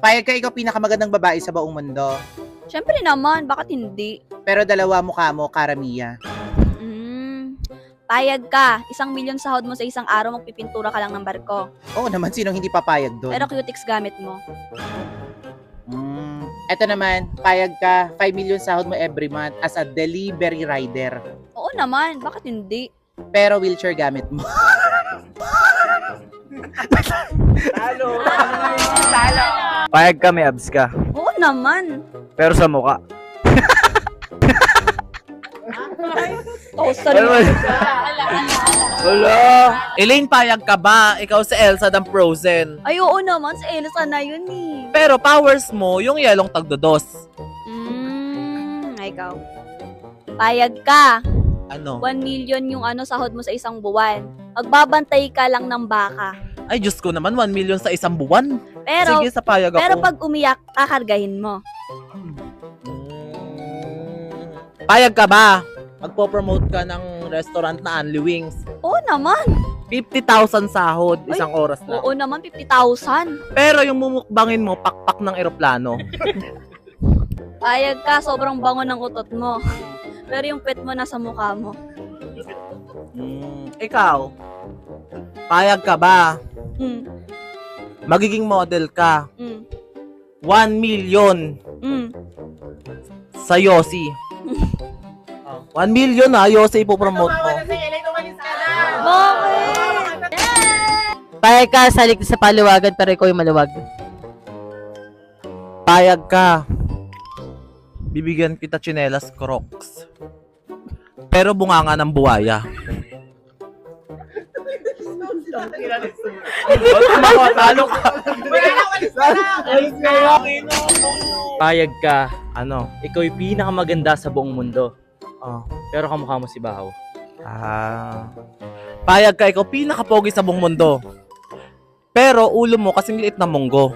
Payag ka ikaw pinakamagandang babae sa buong mundo. Siyempre naman, bakit hindi? Pero dalawa mukha mo, Karamia. Payag ka, 1,000,000 sahod mo sa isang araw, magpipintura ka lang ng barko. Oo naman, sinong hindi papayag doon? Pero cutics gamit mo. Eto naman, payag ka, 5 million sahod mo every month as a delivery rider. Oo naman, bakit hindi? Pero wheelchair gamit mo. Payag ka, may abs ka. Oo naman. Pero sa mukha. Toaster Ano mo. ba? Wala. Elaine, payag ka ba? Ikaw si Elsa ng Frozen. Ay, oo naman, si Elsa na yun eh. Pero powers mo, yung yelong tagdodos. Ikaw. Payag ka. Ano? 1,000,000 yung sahod mo sa isang buwan. Magbabantay ka lang ng baka. Ay, Diyos ko naman, 1 million sa isang buwan. Pero, Sige, sa payag ako. pero pag umiyak, kakargahin mo. Payag ka ba? Magpo-promote ka ng restaurant na Only Wings. Oo naman. 50,000 sahod, isang oras na. Oo naman, 50,000. Pero yung mumukbangin mo, pakpak ng eroplano. Payag ka, sobrang bango ng utot mo. Pero yung pet mo nasa mukha mo. Ikaw, payag ka ba? Mm. Magiging model ka. Mm. 1 million Mm. sa Yossi. 1 million na, Yossi ipopromote mo. Bakit? Payag ka, salik sa paliwagan pero ikaw yung maluwag. Payag ka. Bibigyan kita tsinelas Crocs. Pero bunganga ng buwaya. Talo ka. Payag ka. Ano? Ikaw yung pinakamaganda sa buong mundo. Oh. Pero kamukha mo si Bahaw. Payag ka, ikaw pinakapogi sa buong mundo. Pero ulo mo kasing liit na munggo.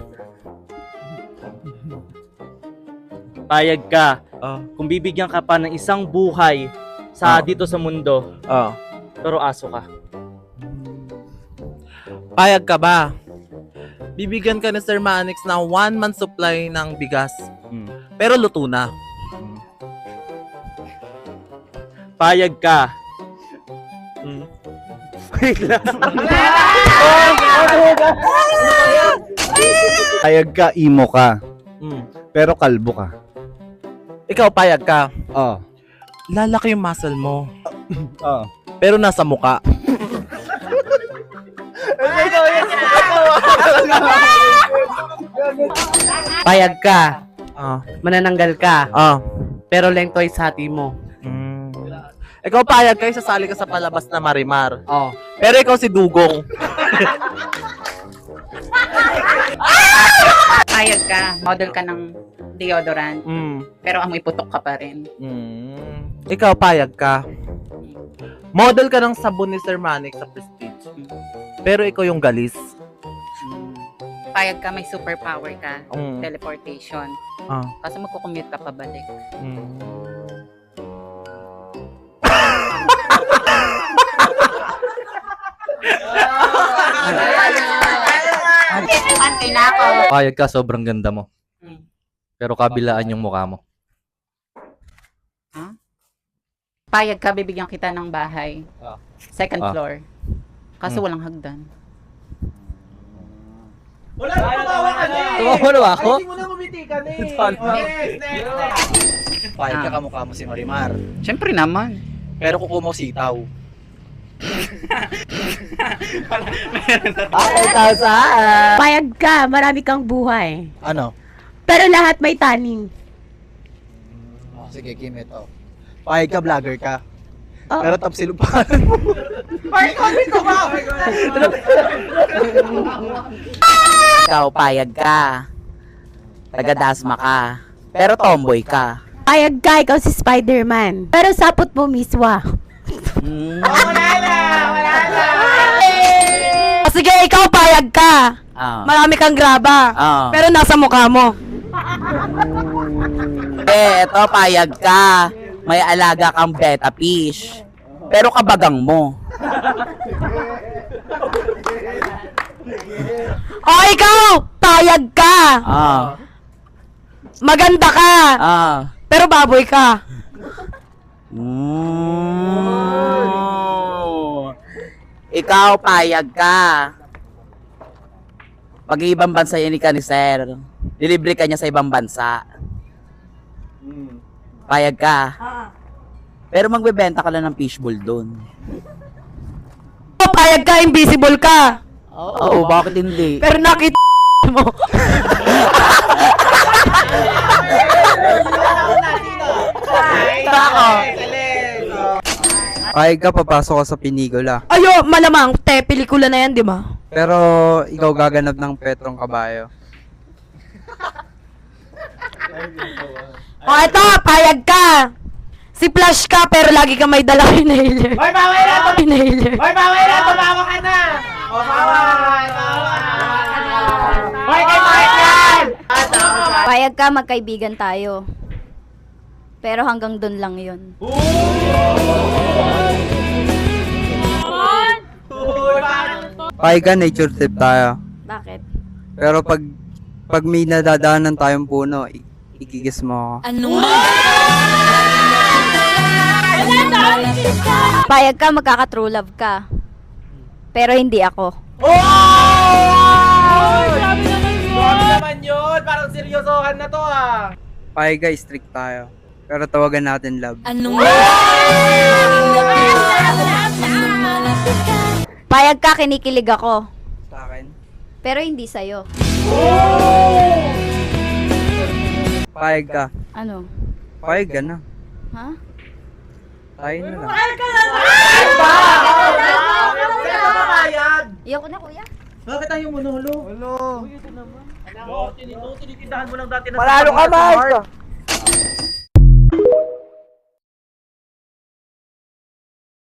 Payag ka. Oh. Kung bibigyan ka pa ng isang buhay sa dito sa mundo, Oh. pero aso ka. Payag ka ba? Bibigyan ka ni Sir Manix ng 1 month supply ng bigas. Pero luto na. Payag ka. Payag ka, emo ka, Mm. pero kalbo ka. Ikaw, payag ka. Oh. Lalaki yung muscle mo. Oh. Pero nasa muka. Payag ka, Ah. manananggal ka, Ah. pero lengthoy sa hati mo. Ikaw, payag ka, sasali ka sa palabas na Marimar. Oh. Pero ikaw si Dugong. Payag ka, model ka ng deodorant, Mm. pero amoy putok ka pa rin. Ikaw, payag ka. Model ka ng sabon ni Sir Manix sa Prestige. Pero ikaw yung galis. Payag ka, may superpower ka, Mm. teleportation. Ah. Kasi magkukommute ka pabalik. Antay na ako. Payag ka, sobrang ganda mo. Hmm. Pero kabilaan yung mukha mo. Payag ka, bibigyan kita ng bahay. Second Ah. floor. Kaso walang hagdan. Tumawa na ako? Payag ka, kamukha mo si Marimar. Siyempre naman. Pero kuko mo sitaw. Payag ka, marami kang buhay. Ano? Pero lahat may taning. Sige, Kimit. Payag ka, vlogger ka. Oh. Pero tapsilupan. Ikaw, payag ka. Taga-dasma ka. Pero tomboy ka. Payag ka, ikaw si Spider-Man. Pero sapot mo miswa. Sige, ikaw payag ka. Marami kang graba. Pero nasa mukha mo. Eto, payag ka. May alaga kang betta fish. Pero kabagang mo. O ikaw, payag ka. Maganda ka. Pero baboy ka. Ikaw, payag ka. Pag-ibang bansa yan ka ni Sir, dilibre ka niya sa ibang bansa. Payag ka. Pero magbebenta ka lang ng fishbowl doon. O payag ka, invisible ka. Oo, bakit hindi? Pero nakita mo. Payag ka, papasok ka sa pinikula. Ayo, malamang, pelikula na yan, di ba? Pero ikaw gaganap ng Petrong Kabayo. O eto, payag ka. Si Flash ka, pero lagi ka may dalang inhaler. Hoy, bawal na to! Inhaler. Hoy, bawal na! Tumawa ka na! O, bawal! Hoy, kay Michael! Payag ka, magkaibigan tayo. Pero hanggang dun lang yun. Payag ka, nature trip tayo. Bakit? Pero pag may nadadaanan tayong puno, ikikis mo ako. Payag ka, magkaka-true love ka. Pero hindi ako. Grabe naman yun! Parang seryosohan na to ah! Payag ka, strict tayo. Pero tawagan natin love. Payag ka, kinikilig ako. Sa akin? Pero hindi sa'yo. Payag ka. Ano? Payag ka na. Ha? Tayo na lang. Iyoko na, kuya. Bakit tayo manulo? Tinitidahan mo lang dati na Palalo ka, Mark!